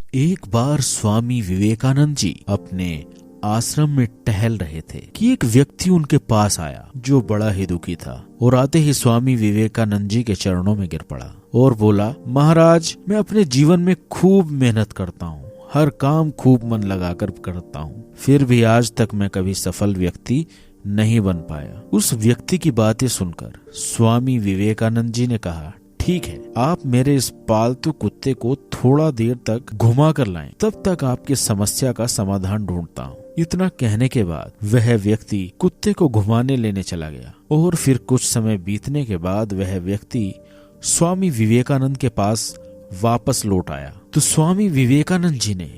एक बार स्वामी विवेकानंद जी अपने आश्रम में टहल रहे थे कि एक व्यक्ति उनके पास आया जो बड़ा ही दुखी था और आते ही स्वामी विवेकानंद जी के चरणों में गिर पड़ा और बोला, महाराज, मैं अपने जीवन में खूब मेहनत करता हूँ, हर काम खूब मन लगाकर करता हूँ, फिर भी आज तक मैं कभी सफल व्यक्ति नहीं बन पाया। उस व्यक्ति की बातें सुनकर स्वामी विवेकानंद जी ने कहा, ठीक है, आप मेरे इस पालतू कुत्ते को थोड़ा देर तक घुमा कर लाएं, तब तक आपकी समस्या का समाधान ढूंढता हूँ। इतना कहने के बाद वह व्यक्ति कुत्ते को घुमाने लेने चला गया और फिर कुछ समय बीतने के बाद वह व्यक्ति स्वामी विवेकानंद के पास वापस लौट आया। तो स्वामी विवेकानंद जी ने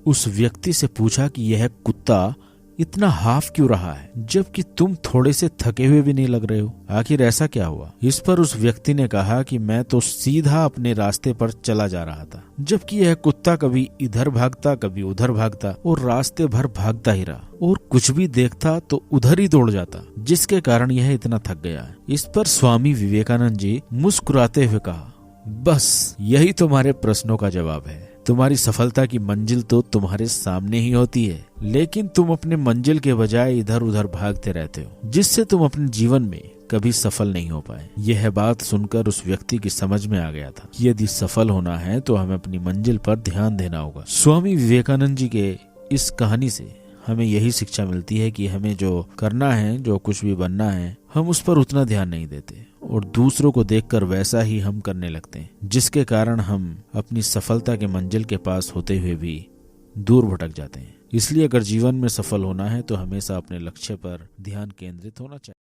उस व्यक्ति से पूछा कि यह कुत्ता इतना हाफ क्यों रहा है, जबकि तुम थोड़े से थके हुए भी नहीं लग रहे हो, आखिर ऐसा क्या हुआ। इस पर उस व्यक्ति ने कहा कि मैं तो सीधा अपने रास्ते पर चला जा रहा था, जबकि यह कुत्ता कभी इधर भागता कभी उधर भागता और रास्ते भर भागता ही रहा और कुछ भी देखता तो उधर ही दौड़ जाता, जिसके कारण यह इतना थक गया है। इस पर स्वामी विवेकानंद जी मुस्कुराते हुए कहा, बस यही तुम्हारे प्रश्नों का जवाब है। तुम्हारी सफलता की मंजिल तो तुम्हारे सामने ही होती है, लेकिन तुम अपने मंजिल के बजाय इधर उधर भागते रहते हो, जिससे तुम अपने जीवन में कभी सफल नहीं हो पाए। यह बात सुनकर उस व्यक्ति की समझ में आ गया था कि यदि सफल होना है तो हमें अपनी मंजिल पर ध्यान देना होगा। स्वामी विवेकानंद जी के इस कहानी से हमें यही शिक्षा मिलती है कि हमें जो करना है, जो कुछ भी बनना है, हम उस पर उतना ध्यान नहीं देते और दूसरों को देखकर वैसा ही हम करने लगते हैं, जिसके कारण हम अपनी सफलता के मंजिल के पास होते हुए भी दूर भटक जाते हैं। इसलिए अगर जीवन में सफल होना है तो हमेशा अपने लक्ष्य पर ध्यान केंद्रित होना चाहिए।